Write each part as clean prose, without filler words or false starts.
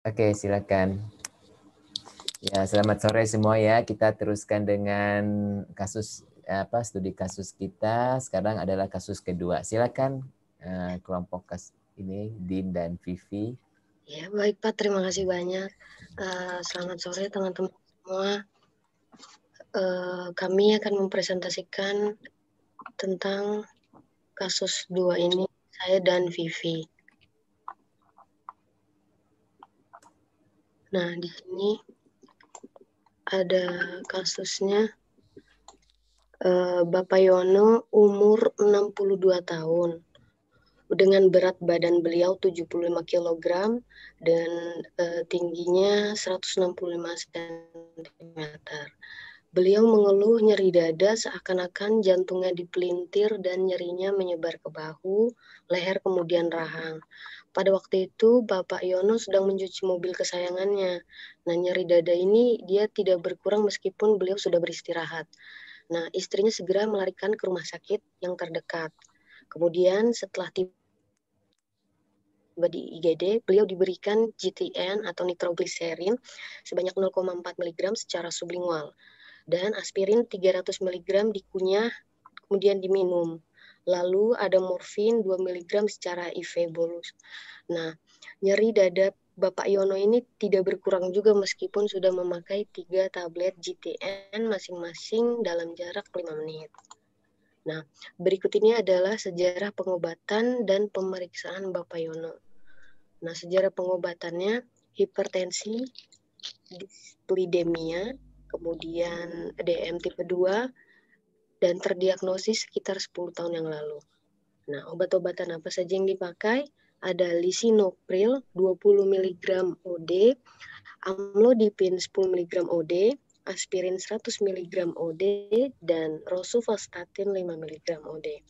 Oke, silakan. Ya, selamat sore semua ya. Kita teruskan dengan studi kasus kita. Sekarang adalah kasus kedua. Silakan kelompok ini Din dan Vivi. Ya, baik Pak. Terima kasih banyak. Selamat sore teman-teman semua. Kami akan mempresentasikan tentang kasus 2 ini, saya dan Vivi. Nah, di sini ada kasusnya. Bapak Yono umur 62 tahun. Dengan berat badan beliau 75 kg dan tingginya 165 cm. Beliau mengeluh nyeri dada seakan-akan jantungnya dipelintir dan nyerinya menyebar ke bahu, leher kemudian rahang. Pada waktu itu Bapak Yono sedang mencuci mobil kesayangannya. Nah, nyeri dada ini dia tidak berkurang meskipun beliau sudah beristirahat. Nah, istrinya segera melarikan ke rumah sakit yang terdekat. Kemudian setelah tiba di IGD, beliau diberikan GTN atau nitrogliserin sebanyak 0,4 mg secara sublingual dan aspirin 300 mg dikunyah kemudian diminum. Lalu ada morfin 2 mg secara IV bolus. Nah, nyeri dada Bapak Yono ini tidak berkurang juga meskipun sudah memakai 3 tablet GTN masing-masing dalam jarak 5 menit. Nah, berikut ini adalah sejarah pengobatan dan pemeriksaan Bapak Yono. Nah, sejarah pengobatannya hipertensi, dislipidemia, kemudian DM tipe 2, dan terdiagnosis sekitar 10 tahun yang lalu. Nah, obat-obatan apa saja yang dipakai? Ada lisinopril 20 mg OD, amlodipin 10 mg OD, aspirin 100 mg OD, dan rosuvastatin 5 mg OD.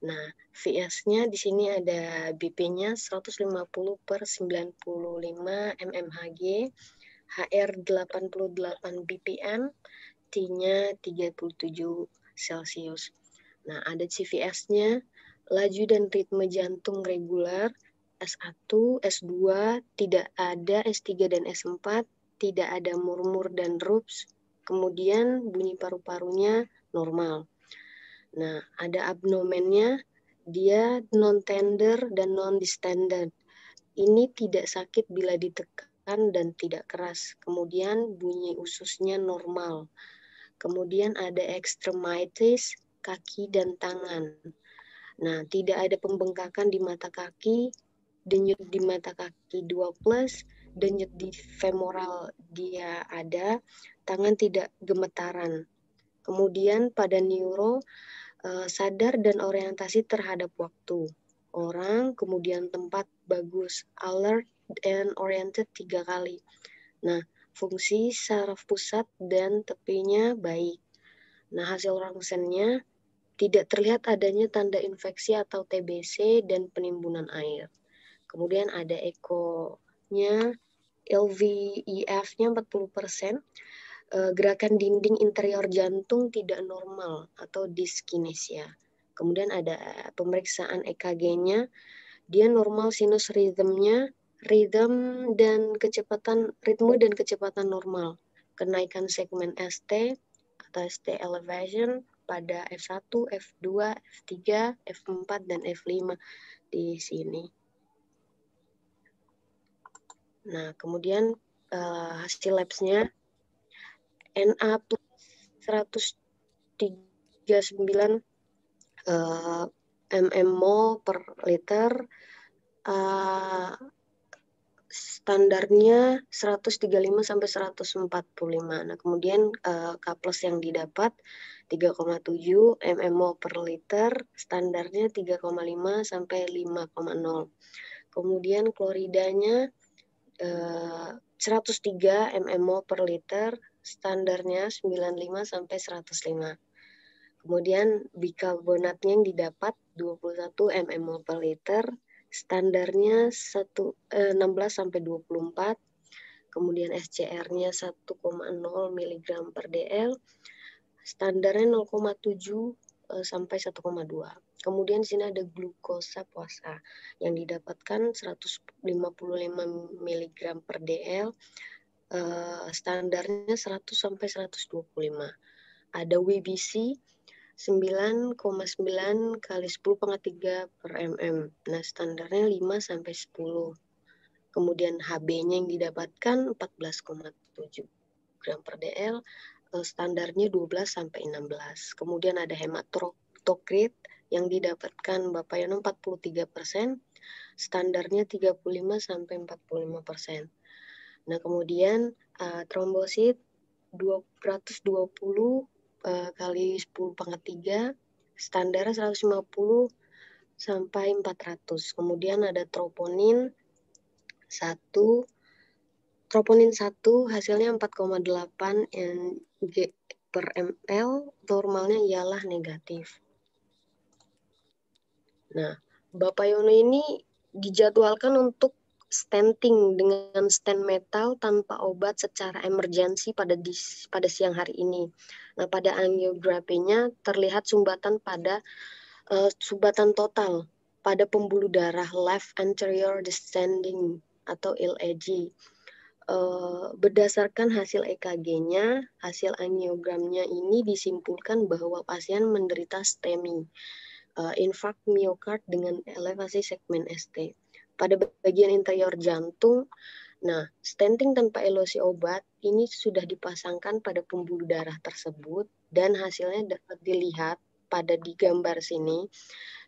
Nah, VS-nya di sini ada BP-nya 150/95 mmHg, HR 88 BPM, T-nya 37 Celsius. Nah, ada CVS-nya, laju dan ritme jantung regular, S1, S2, tidak ada S3 dan S4, tidak ada murmur dan rups, kemudian bunyi paru-parunya normal. Nah, ada abnomennya, dia non-tender dan non-distended. Ini tidak sakit bila ditekan dan tidak keras. Kemudian bunyi ususnya normal. Kemudian ada extremitis, kaki dan tangan. Nah, tidak ada pembengkakan di mata kaki, denyut di mata kaki 2+, denyut di femoral dia ada, tangan tidak gemetaran. Kemudian pada neuro, sadar dan orientasi terhadap waktu, orang, kemudian tempat bagus, alert and oriented 3 kali. Nah, fungsi saraf pusat dan tepinya baik. Nah, hasil rongsennya tidak terlihat adanya tanda infeksi atau TBC dan penimbunan air. Kemudian ada ekonya, LVEF-nya 40%, gerakan dinding interior jantung tidak normal atau dyskinesia. Kemudian ada pemeriksaan EKG-nya, dia normal sinus rhythm-nya, ritme dan kecepatan normal. Kenaikan segmen ST atau ST elevation pada F1, F2, F3, F4, dan F5 di sini. Nah, kemudian hasil labs-nya Na plus 139 mmol per liter, standarnya 135 sampai 145. Nah, kemudian K+ yang didapat 3,7 mmol per liter, standarnya 3,5 sampai 5,0. Kemudian kloridanya 103 mmol per liter, standarnya 95 sampai 105. Kemudian bikarbonatnya yang didapat 21 mmol per liter, standarnya 16 sampai 24. Kemudian SCR-nya 1,0 mg per dl, standarnya 0,7 sampai 1,2. Kemudian di sini ada glukosa puasa yang didapatkan 155 mg per dl, standarnya 100 sampai 125. Ada WBC 9,9 kali 10⁻³ per mm. Nah, standarnya 5 sampai 10. Kemudian HB-nya yang didapatkan 14,7 gram per dl, standarnya 12 sampai 16. Kemudian ada hematokrit yang didapatkan Bapak Yono 43%, standarnya 35 sampai 45%. Nah, kemudian trombosit 220 kali 10⁻³, standarnya 150 sampai 400. Kemudian ada troponin 1 hasilnya 4,8 Ng per ml, normalnya ialah negatif. Nah, Bapak Yono ini dijadwalkan untuk stenting dengan stent metal tanpa obat secara emergensi pada siang hari ini. Nah, pada angiografinya terlihat sumbatan total pada pembuluh darah left anterior descending atau LAD. Berdasarkan hasil EKG-nya, hasil angiogramnya ini disimpulkan bahwa pasien menderita STEMI, infark miokard dengan elevasi segmen ST. Pada bagian interior jantung, nah, stenting tanpa elusi obat ini sudah dipasangkan pada pembuluh darah tersebut dan hasilnya dapat dilihat pada di gambar sini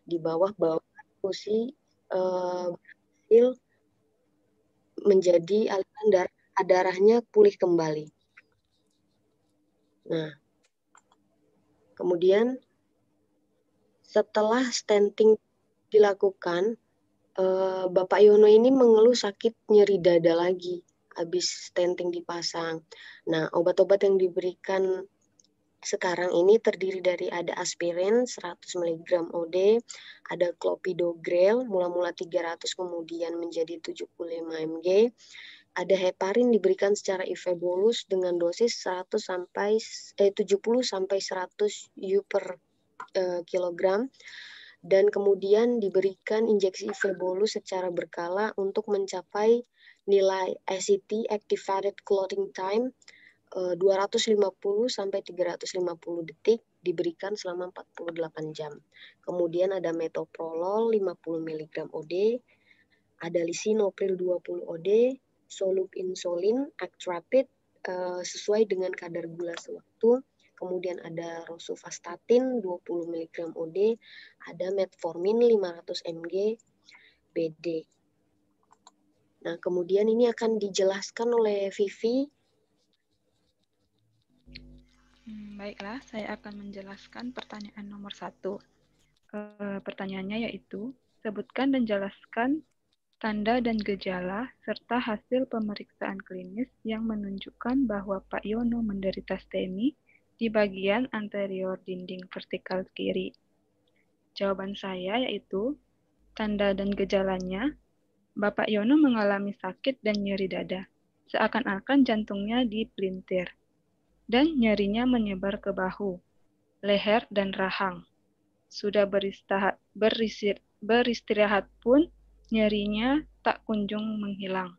di bawah transfusi berhasil menjadi aliran darahnya pulih kembali. Nah, kemudian setelah stenting dilakukan, Bapak Yono ini mengeluh sakit nyeri dada lagi habis stenting dipasang. Nah, obat-obat yang diberikan sekarang ini terdiri dari ada aspirin 100 mg OD, ada clopidogrel mula-mula 300 kemudian menjadi 75 mg, ada heparin diberikan secara IV bolus dengan dosis 70 sampai 100 U per kilogram, dan kemudian diberikan injeksi IV bolus secara berkala untuk mencapai nilai ACT activated clotting time 250 sampai 350 detik, diberikan selama 48 jam. Kemudian ada metoprolol 50 mg OD, ada lisinopril 20 OD, solup insulin actrapid sesuai dengan kadar gula sewaktu. Kemudian ada rosuvastatin 20 mg OD, ada metformin 500 mg BD. Nah, kemudian ini akan dijelaskan oleh Vivi. Baiklah, saya akan menjelaskan pertanyaan nomor 1. Pertanyaannya yaitu, sebutkan dan jelaskan tanda dan gejala serta hasil pemeriksaan klinis yang menunjukkan bahwa Pak Yono menderita STEMI di bagian anterior dinding vertikal kiri. Jawaban saya yaitu, tanda dan gejalanya, Bapak Yono mengalami sakit dan nyeri dada, seakan-akan jantungnya dipelintir, dan nyerinya menyebar ke bahu, leher, dan rahang. Sudah beristirahat pun, nyerinya tak kunjung menghilang.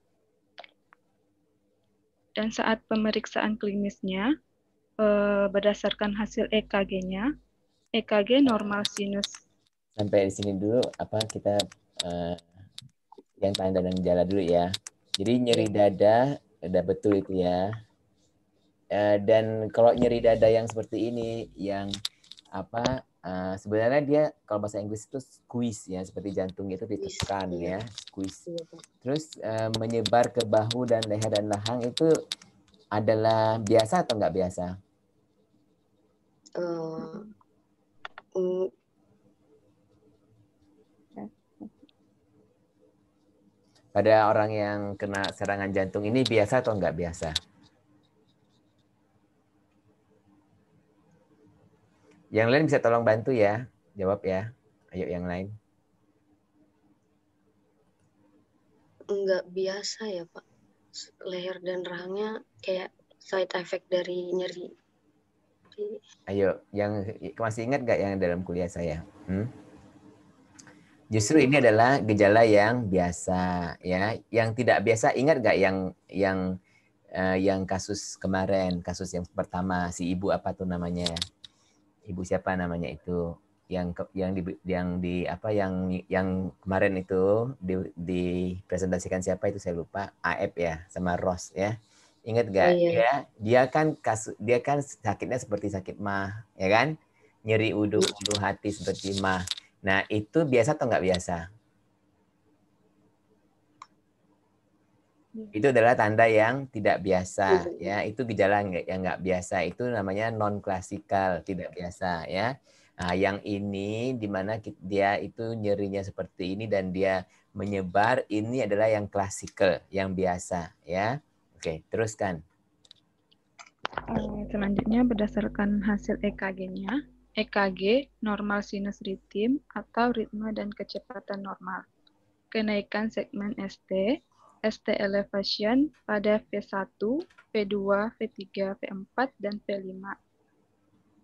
Dan saat pemeriksaan klinisnya, berdasarkan hasil EKG-nya, EKG normal sinus. Sampai di sini dulu kita yang tanda dan gejala dulu ya. Jadi nyeri dada, udah betul itu ya. Dan kalau nyeri dada yang seperti ini, yang sebenarnya dia kalau bahasa Inggris itu squeeze ya, seperti jantung itu ditekan ya, squeeze. Terus menyebar ke bahu dan leher dan rahang itu adalah biasa atau nggak biasa? Pada orang yang kena serangan jantung ini biasa atau nggak biasa? Yang lain bisa tolong bantu ya, jawab ya. Ayo yang lain. Enggak biasa ya Pak. Leher dan rahangnya kayak side effect dari nyeri. Ayo, yang masih ingat nggak yang dalam kuliah saya? Justru ini adalah gejala yang biasa, ya. Yang tidak biasa, ingat nggak yang kasus kemarin, kasus yang pertama, si ibu apa tuh namanya? Ibu siapa namanya itu? Yang kemarin itu dipresentasikan siapa itu saya lupa. AF ya, sama Ros ya. Ingat Oh nggak? iya. Dia kan sakitnya seperti sakit mah, ya kan? Nyeri ulu hati seperti mah. Nah, itu biasa atau nggak biasa? Itu adalah tanda yang tidak biasa, ya. Itu gejala yang nggak biasa. Itu namanya non klasikal, tidak biasa, ya. Nah, yang ini di mana dia itu nyerinya seperti ini dan dia menyebar, ini adalah yang klasikal, yang biasa, ya. Oke, teruskan. Selanjutnya berdasarkan hasil EKG-nya, EKG normal sinus ritim atau ritme dan kecepatan normal. Kenaikan segmen ST, ST elevation pada V1, V2, V3, V4, dan V5.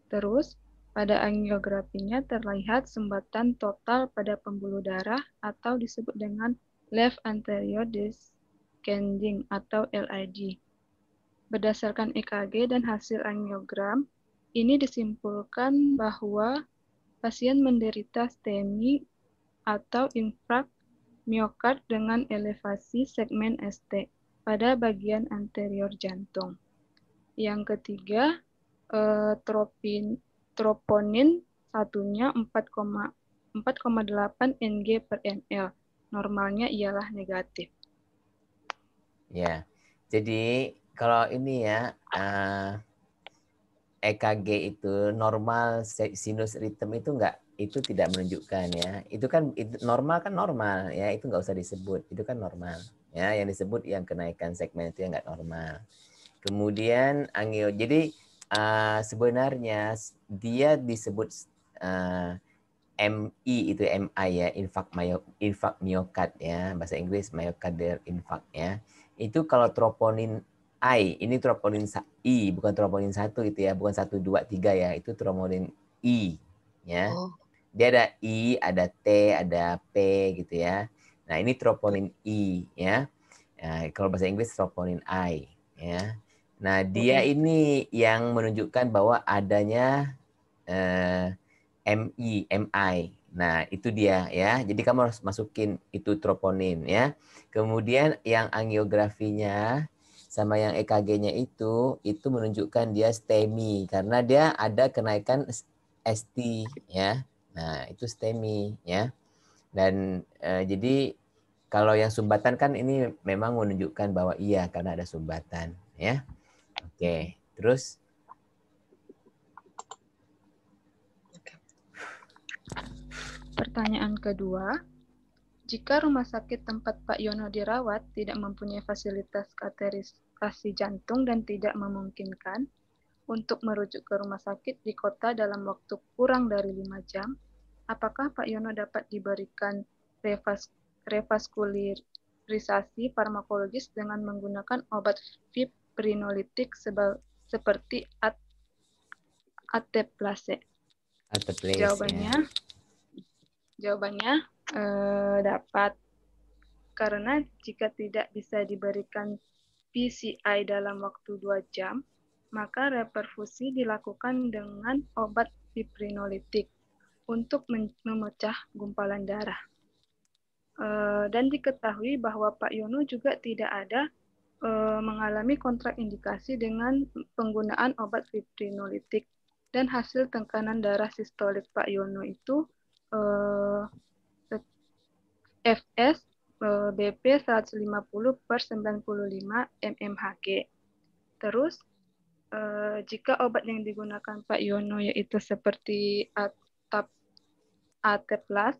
Terus, pada angiografinya terlihat sumbatan total pada pembuluh darah atau disebut dengan left anterior descending atau LAD. Berdasarkan EKG dan hasil angiogram, ini disimpulkan bahwa pasien menderita STEMI atau infrak miokard dengan elevasi segmen ST pada bagian anterior jantung. Yang ketiga, troponin satunya 4,8 Ng per ml. Normalnya ialah negatif. Ya, jadi kalau ini ya, EKG itu normal sinus rhythm itu tidak menunjukkan ya. Itu kan normal ya, itu nggak usah disebut. Itu kan normal ya. Yang disebut yang kenaikan segmen itu yang nggak normal. Kemudian jadi sebenarnya dia disebut MI itu MI ya, infark miokard ya, bahasa Inggris myocardial infarct ya. Itu kalau troponin I, ini troponin I, bukan troponin 1 itu ya, bukan 1 2 3 ya, itu troponin I ya. Oh. Dia ada I, ada T, ada P gitu ya. Nah, ini troponin I ya. Nah, kalau bahasa Inggris troponin I ya. Nah, dia ini yang menunjukkan bahwa adanya MI. Nah, itu dia ya. Jadi kamu harus masukin itu troponin ya. Kemudian yang angiografinya sama yang EKG-nya itu menunjukkan dia STEMI karena dia ada kenaikan ST ya. Nah, itu STEMI ya. Dan jadi kalau yang sumbatan kan ini memang menunjukkan bahwa iya karena ada sumbatan ya. Oke, terus Pertanyaan kedua, jika rumah sakit tempat Pak Yono dirawat tidak mempunyai fasilitas kateterisasi jantung dan tidak memungkinkan untuk merujuk ke rumah sakit di kota dalam waktu kurang dari 5 jam, apakah Pak Yono dapat diberikan revaskularisasi farmakologis dengan menggunakan obat fibrinolitik seperti Ateplase? Jawabannya dapat, karena jika tidak bisa diberikan PCI dalam waktu 2 jam, maka reperfusi dilakukan dengan obat fibrinolitik untuk memecah gumpalan darah. Dan diketahui bahwa Pak Yono juga tidak ada mengalami kontraindikasi dengan penggunaan obat fibrinolitik, dan hasil tekanan darah sistolik Pak Yono itu Fs BP 150/95 mmHg. Terus, jika obat yang digunakan Pak Yono yaitu seperti Ateplas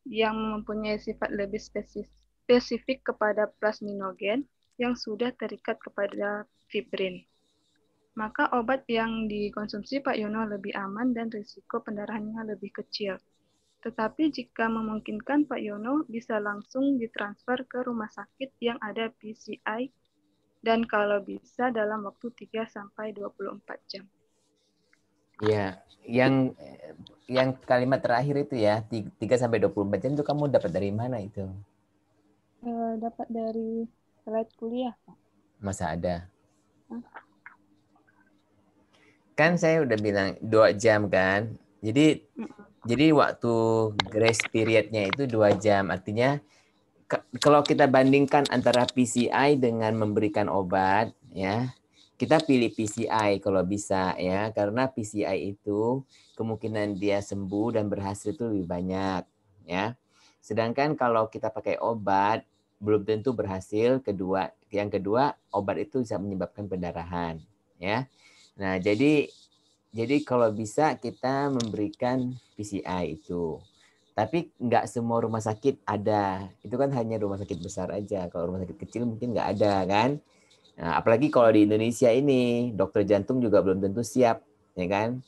yang mempunyai sifat lebih spesifik kepada plasminogen yang sudah terikat kepada fibrin, maka obat yang dikonsumsi Pak Yono lebih aman dan risiko pendarahannya lebih kecil. Tetapi jika memungkinkan, Pak Yono bisa langsung ditransfer ke rumah sakit yang ada PCI dan kalau bisa dalam waktu 3-24 jam. Iya, yang kalimat terakhir itu ya, 3-24 jam itu kamu dapat dari mana itu? Dapat dari slide kuliah, Pak. Masa ada? Hah? Kan saya udah bilang 2 jam kan. Jadi waktu grace periodnya itu 2 jam. Artinya kalau kita bandingkan antara PCI dengan memberikan obat, ya, kita pilih PCI kalau bisa ya, karena PCI itu kemungkinan dia sembuh dan berhasil itu lebih banyak, ya. Sedangkan kalau kita pakai obat belum tentu berhasil. Yang kedua, obat itu bisa menyebabkan pendarahan, ya. Nah, jadi kalau bisa kita memberikan PCI itu. Tapi nggak semua rumah sakit ada. Itu kan hanya rumah sakit besar aja. Kalau rumah sakit kecil mungkin nggak ada kan. Nah, apalagi kalau di Indonesia ini, dokter jantung juga belum tentu siap, ya kan?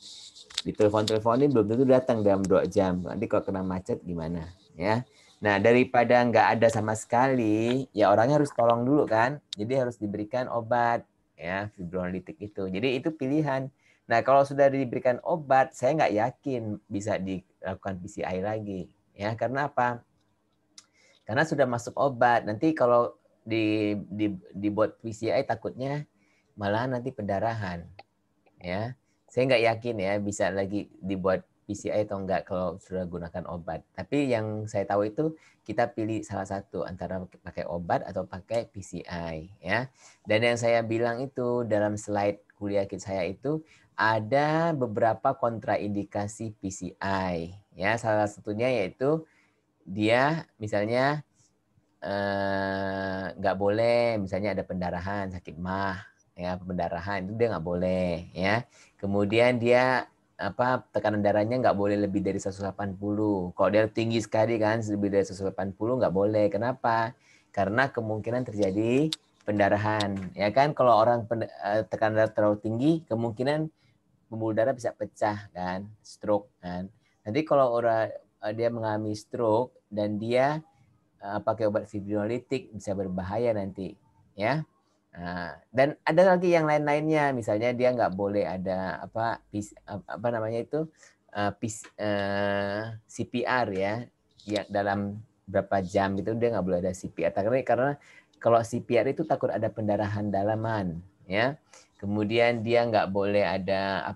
Ditelepon-teleponin belum tentu datang dalam 2 jam. Nanti kalau kena macet gimana, ya? Nah, daripada nggak ada sama sekali, ya orangnya harus tolong dulu kan. Jadi harus diberikan obat, ya, fibronolitik itu. Jadi itu pilihan. Nah, kalau sudah diberikan obat, saya nggak yakin bisa dilakukan PCI lagi, ya. Karena apa? Karena sudah masuk obat. Nanti kalau dibuat PCI takutnya malah nanti pendarahan, ya. Saya nggak yakin ya bisa lagi dibuat PCI atau enggak kalau sudah gunakan obat. Tapi yang saya tahu itu kita pilih salah satu antara pakai obat atau pakai PCI, ya. Dan yang saya bilang itu dalam slide kuliah saya itu ada beberapa kontraindikasi PCI, ya. Salah satunya yaitu dia misalnya nggak boleh, misalnya ada pendarahan, sakit mah, ya, pendarahan itu dia nggak boleh, ya. Kemudian dia tekanan darahnya nggak boleh lebih dari 180. Kalau dia tinggi sekali kan, lebih dari 180 nggak boleh. Kenapa? Karena kemungkinan terjadi pendarahan, ya kan. Kalau orang tekanan darah terlalu tinggi, kemungkinan pembuluh darah bisa pecah kan, stroke kan. Nanti kalau orang dia mengalami stroke dan dia pakai obat fibrinolitik bisa berbahaya nanti, ya. Dan ada lagi yang lain-lainnya, misalnya dia nggak boleh ada apa namanya itu CPR ya, dalam berapa jam itu dia nggak boleh ada CPR karena kalau CPR itu takut ada pendarahan dalaman, ya. Kemudian dia nggak boleh ada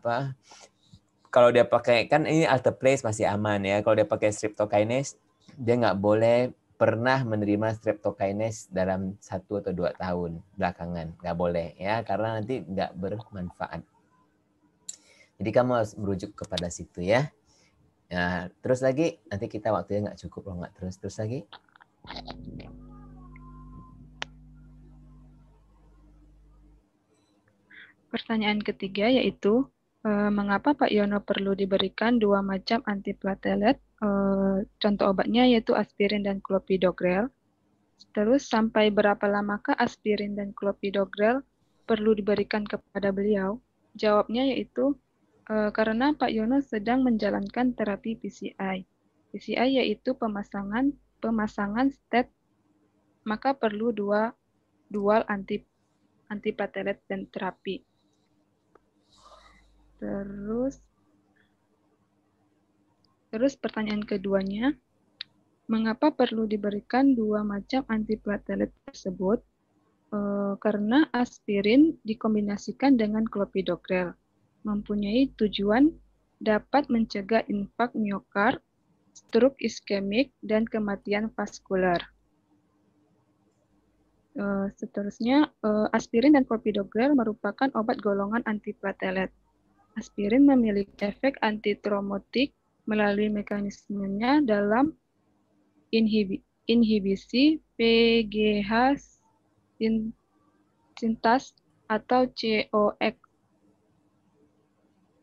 kalau dia pakai, kan ini alteplase masih aman ya. Kalau dia pakai streptokinase, dia nggak boleh pernah menerima streptokinase dalam 1 atau 2 tahun belakangan. Nggak boleh ya, karena nanti nggak bermanfaat. Jadi kamu harus merujuk kepada situ ya. Nah, terus lagi, nanti kita waktunya nggak cukup kalau nggak terus lagi. Pertanyaan ketiga yaitu, mengapa Pak Yono perlu diberikan 2 macam antiplatelet? Contoh obatnya yaitu aspirin dan clopidogrel. Terus sampai berapa lamakah aspirin dan clopidogrel perlu diberikan kepada beliau? Jawabnya yaitu karena Pak Yono sedang menjalankan terapi PCI. PCI yaitu pemasangan stent, maka perlu dual antiplatelet dan terapi. Terus pertanyaan keduanya, mengapa perlu diberikan 2 macam antiplatelet tersebut? Karena aspirin dikombinasikan dengan clopidogrel, mempunyai tujuan dapat mencegah infark miokard, stroke iskemik, dan kematian vaskular. Seterusnya, aspirin dan clopidogrel merupakan obat golongan antiplatelet. Aspirin memiliki efek antitrombotik melalui mekanismenya dalam inhibisi PGH sintase atau COX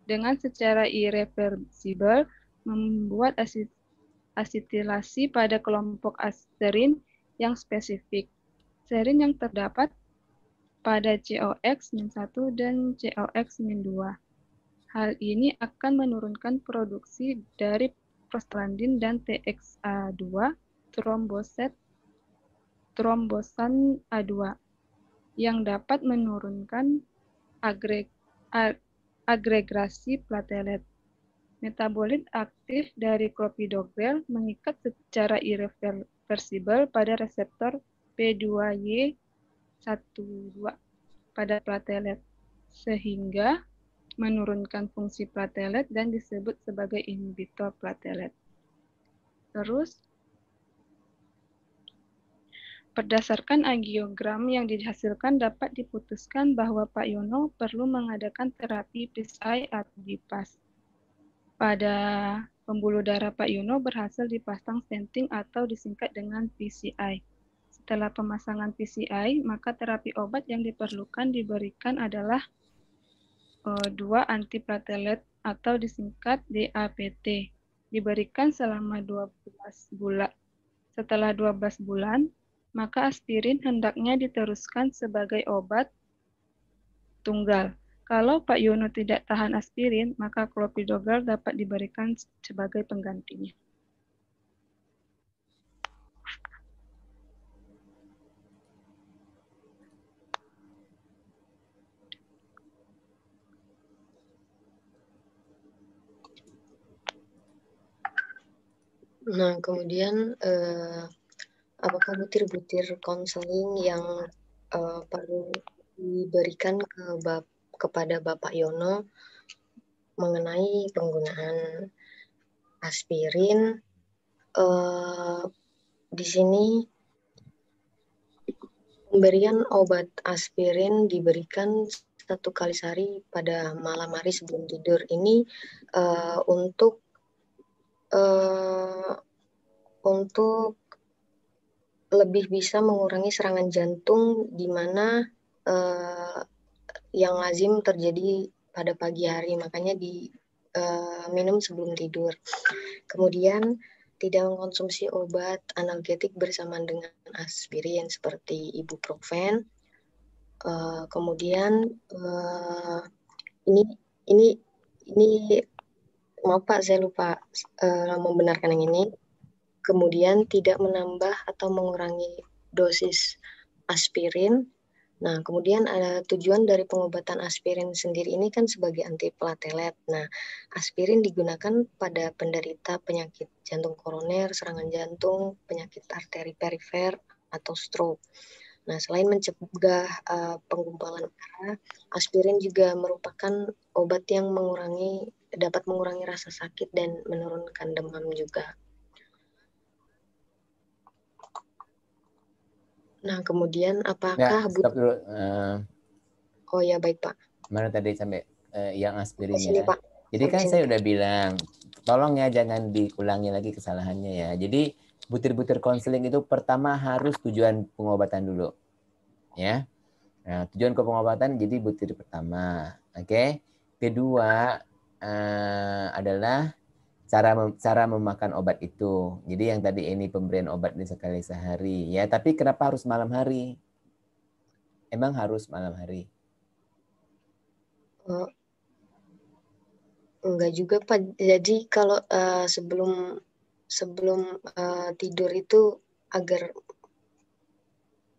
dengan secara irreversibel membuat asetilasi pada kelompok serin yang spesifik. Serin yang terdapat pada COX-1 dan COX-2. Hal ini akan menurunkan produksi dari prostaglandin dan TXA2, trombosan A2, yang dapat menurunkan agregasi platelet. Metabolit aktif dari clopidogrel mengikat secara irreversibel pada reseptor P2Y12 pada platelet, sehingga menurunkan fungsi platelet dan disebut sebagai inhibitor platelet. Terus, berdasarkan angiogram yang dihasilkan dapat diputuskan bahwa Pak Yono perlu mengadakan terapi PCI atau bypass. Pada pembuluh darah Pak Yono berhasil dipasang stenting atau disingkat dengan PCI. Setelah pemasangan PCI, maka terapi obat yang diperlukan diberikan adalah 2 antiplatelet atau disingkat DAPT. Diberikan selama 12 bulan. Setelah 12 bulan, maka aspirin hendaknya diteruskan sebagai obat tunggal. Kalau Pak Yono tidak tahan aspirin, maka clopidogrel dapat diberikan sebagai penggantinya. Nah, kemudian apakah butir-butir konseling yang perlu diberikan kepada Bapak Yono mengenai penggunaan aspirin? Di sini pemberian obat aspirin diberikan 1 kali sehari pada malam hari sebelum tidur. Ini untuk lebih bisa mengurangi serangan jantung di mana yang lazim terjadi pada pagi hari, makanya minum sebelum tidur. Kemudian tidak mengkonsumsi obat analgetik bersamaan dengan aspirin seperti ibuprofen. Kemudian ini maaf Pak, saya lupa membenarkan yang ini. Kemudian tidak menambah atau mengurangi dosis aspirin. Nah, kemudian ada tujuan dari pengobatan aspirin sendiri ini kan sebagai antiplatelet. Nah, aspirin digunakan pada penderita penyakit jantung koroner, serangan jantung, penyakit arteri perifer, atau stroke. Nah, selain mencegah penggumpalan darah, aspirin juga merupakan obat yang dapat mengurangi rasa sakit dan menurunkan demam juga. Nah, kemudian apakah stop dulu. Oh ya, baik Pak. Mana tadi sampai yang aspirin Sini, ya? Pak. Jadi kan sini. saya udah bilang, tolong ya jangan diulangi lagi kesalahannya ya. Jadi butir-butir konseling itu pertama harus tujuan pengobatan dulu, ya. Nah, tujuan pengobatan jadi butir pertama, oke. Kedua adalah cara memakan obat itu. Jadi yang tadi ini pemberian obat ini sekali sehari, ya. Tapi kenapa harus malam hari? Emang harus malam hari? Enggak juga Pak. Jadi kalau sebelum tidur itu agar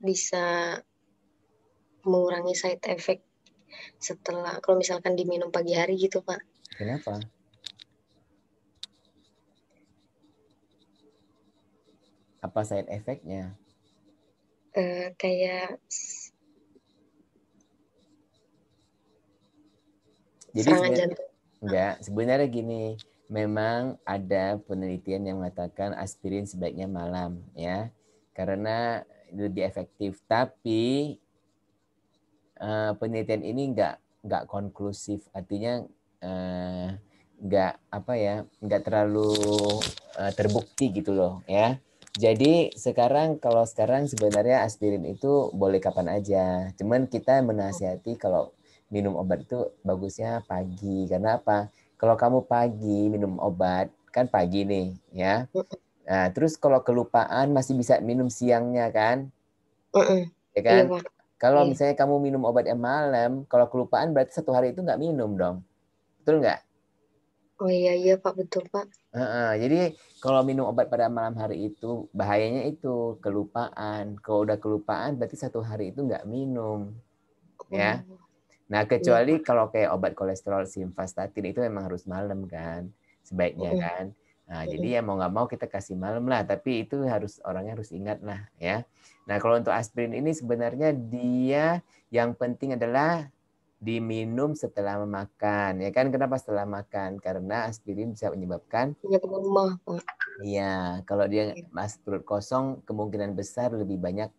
bisa mengurangi side effect setelah kalau misalkan diminum pagi hari gitu Pak. Kenapa? Apa side effect-nya? Kayak Jadi serangan jantung. Enggak, sebenarnya gini, memang ada penelitian yang mengatakan aspirin sebaiknya malam, ya, karena lebih efektif. Tapi penelitian ini enggak konklusif, artinya enggak terlalu terbukti gitu loh, ya. Jadi sekarang sebenarnya aspirin itu boleh kapan aja. Cuman kita menasihati kalau minum obat itu bagusnya pagi. Karena apa? Kalau kamu pagi minum obat, kan pagi nih, ya. Nah, terus kalau kelupaan masih bisa minum siangnya kan? Ya kan? Iya, Pak. Kalau misalnya kamu minum obat yang malam, kalau kelupaan berarti 1 hari itu nggak minum dong. Betul nggak? Oh iya Pak, betul Pak. Jadi kalau minum obat pada malam hari itu bahayanya itu kelupaan. Kalau udah kelupaan berarti 1 hari itu nggak minum, ya. Nah, kecuali kalau kayak obat kolesterol simvastatin itu memang harus malam kan, sebaiknya kan. Nah, jadi ya mau nggak mau kita kasih malam lah, tapi itu orangnya harus ingat lah ya. Nah, kalau untuk aspirin ini sebenarnya dia yang penting adalah diminum setelah makan, ya kan? Kenapa setelah makan? Karena aspirin bisa menyebabkan penyakit lemah, Pak. iya, kalau dia perut kosong kemungkinan besar lebih banyak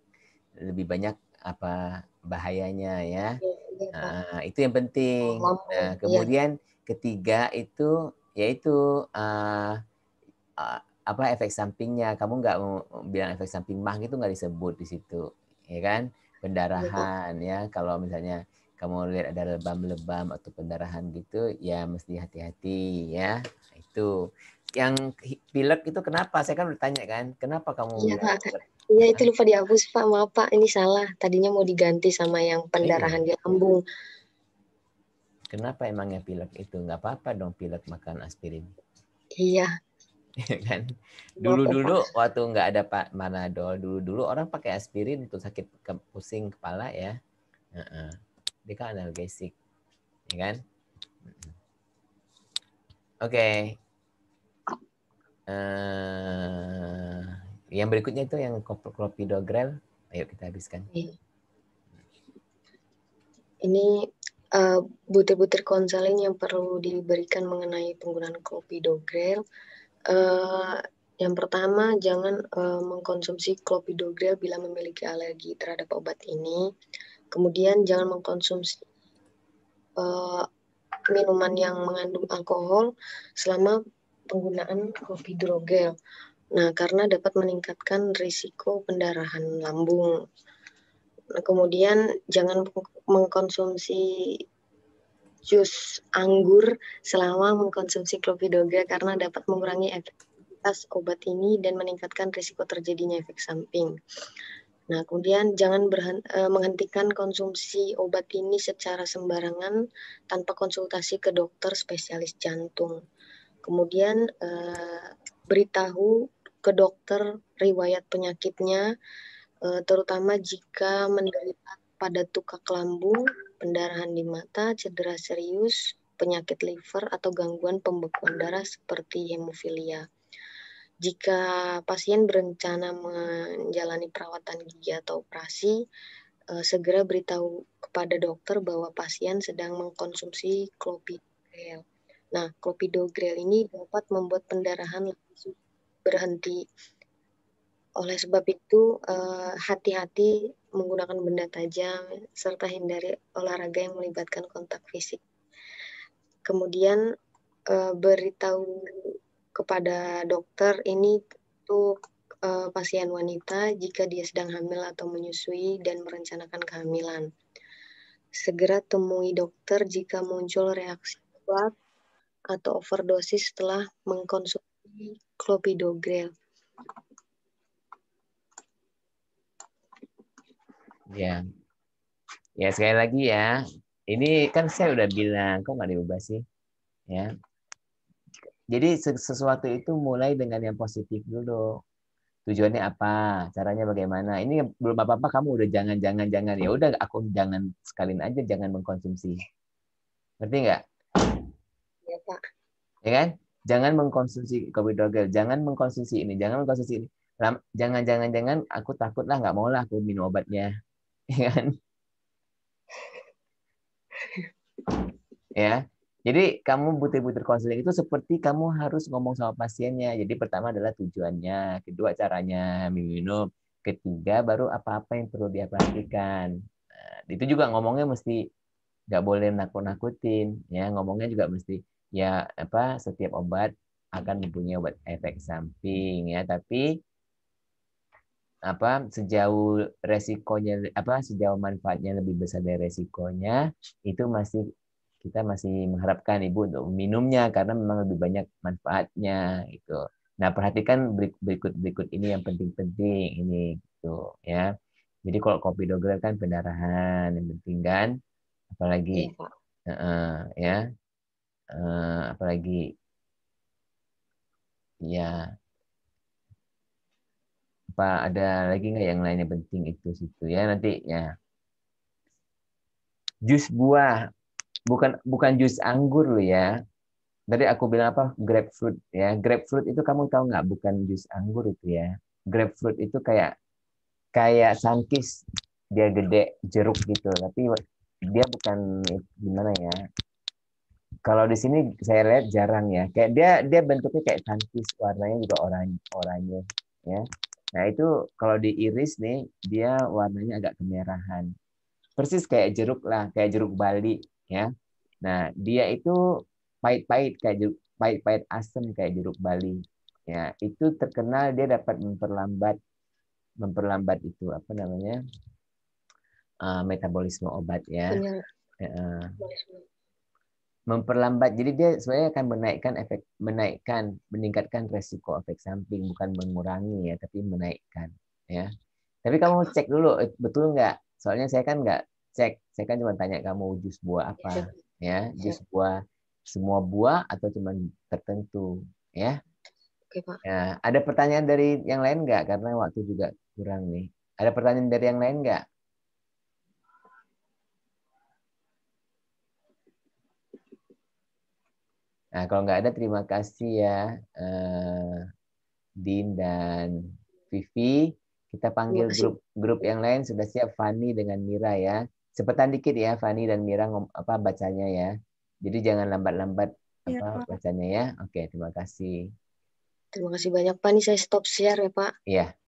apa bahayanya ya. Iya, Pak. Nah, itu yang penting. Nah, kemudian ketiga itu yaitu apa efek sampingnya. Kamu nggak mau bilang efek samping mah itu nggak disebut di situ, ya kan? Pendarahan ya. Kalau misalnya kamu lihat ada lebam-lebam atau pendarahan gitu, ya mesti hati-hati ya. Itu yang pilek itu kenapa? Saya kan bertanya kan, kenapa kamu Iya, bilang Pak. Iya, itu lupa dihapus, Pak. Maaf, Pak. Ini salah. Tadinya mau diganti sama yang pendarahan di lambung. Kenapa emangnya pilek itu? Nggak apa-apa dong pilek makan aspirin. Iya. Kan dulu-dulu waktu nggak ada Pak Manadol, dulu-dulu orang pakai aspirin untuk sakit pusing kepala ya. Dia kan analgesik, ya kan? Oke. Yang berikutnya itu yang clopidogrel. Ayo kita habiskan. Ini butir-butir konseling yang perlu diberikan mengenai penggunaan clopidogrel. Yang pertama, jangan mengkonsumsi clopidogrel bila memiliki alergi terhadap obat ini. Kemudian jangan mengkonsumsi minuman yang mengandung alkohol selama penggunaan clopidogrel. Nah, karena dapat meningkatkan risiko pendarahan lambung. Nah, kemudian jangan mengkonsumsi jus anggur selama mengkonsumsi clopidogrel karena dapat mengurangi efektivitas obat ini dan meningkatkan risiko terjadinya efek samping. Nah, kemudian jangan menghentikan konsumsi obat ini secara sembarangan tanpa konsultasi ke dokter spesialis jantung. Kemudian beritahu ke dokter riwayat penyakitnya, terutama jika menderita pada tukak lambung, pendarahan di mata, cedera serius, penyakit liver, atau gangguan pembekuan darah seperti hemofilia. Jika pasien berencana menjalani perawatan gigi atau operasi, segera beritahu kepada dokter bahwa pasien sedang mengkonsumsi clopidogrel. Nah, clopidogrel ini dapat membuat pendarahan lebih berhenti. Oleh sebab itu, hati-hati menggunakan benda tajam serta hindari olahraga yang melibatkan kontak fisik. Kemudian beritahu kepada dokter ini untuk pasien wanita jika dia sedang hamil atau menyusui dan merencanakan kehamilan. Segera temui dokter jika muncul reaksi kuat atau overdosis setelah mengkonsumsi clopidogrel. Ya, ya sekali lagi ya. Ini kan saya udah bilang, kok nggak diubah sih? Ya. Jadi sesuatu itu mulai dengan yang positif dulu. Tujuannya apa? Caranya bagaimana? Ini belum apa-apa kamu udah jangan. Ya udah aku jangan sekalian aja jangan mengkonsumsi. Ngerti nggak? Ya, Pak. Ya kan? Jangan mengkonsumsi clopidogrel, jangan mengkonsumsi ini, jangan mengkonsumsi ini. Jangan aku takut lah nggak mau lah aku minum obatnya. Ya kan? Ya. Jadi kamu butir-butir konseling itu seperti kamu harus ngomong sama pasiennya. Jadi pertama adalah tujuannya, kedua caranya minum, ketiga baru apa-apa yang perlu dia perhatikan. Nah, itu juga ngomongnya mesti nggak boleh nakut-nakutin, ya ngomongnya juga mesti ya apa setiap obat akan mempunyai obat efek samping ya, tapi apa sejauh resikonya apa sejauh manfaatnya lebih besar dari resikonya itu kita masih mengharapkan ibu untuk minumnya karena memang lebih banyak manfaatnya itu. Nah, perhatikan berikut ini yang penting-penting ini gitu ya. Jadi kalau clopidogrel kan pendarahan yang penting kan, apalagi ya apalagi ya apa ada lagi nggak yang lainnya penting itu situ ya nanti ya. Jus buah, bukan jus anggur lo ya. Tadi aku bilang apa? Grapefruit ya. Grapefruit itu kamu tahu nggak? Bukan jus anggur itu ya. Grapefruit itu kayak sunkist, dia gede jeruk gitu. Tapi dia bukan gimana ya? Kalau di sini saya lihat jarang ya. Kayak dia bentuknya kayak sunkist, warnanya juga oranye ya. Nah itu kalau diiris nih, dia warnanya agak kemerahan. Persis kayak jeruk lah, kayak jeruk Bali ya. Nah, dia itu pahit-pahit kayak jeruk, pahit-pahit asam kayak jeruk Bali. Ya, itu terkenal dia dapat memperlambat itu apa namanya? Metabolisme obat ya. Punya Memperlambat. Jadi dia sebenarnya akan meningkatkan resiko efek samping, bukan mengurangi ya, tapi menaikkan ya. Tapi kamu cek dulu betul nggak? Soalnya saya kan nggak cek, saya kan cuma tanya kamu jus buah apa ya, jus buah semua buah atau cuma tertentu ya. Oke, Pak. Ya, ada pertanyaan dari yang lain nggak? Karena waktu juga kurang nih. Ada pertanyaan dari yang lain nggak? Nah, kalau nggak ada, terima kasih ya, Din dan Vivi. Kita panggil grup yang lain, sudah siap Fani dengan Mira ya. Cepetan dikit ya Fani dan Mira bacanya ya. Jadi jangan lambat-lambat bacanya ya. Oke, terima kasih. Terima kasih banyak Pak. Ini saya stop share ya Pak. Iya.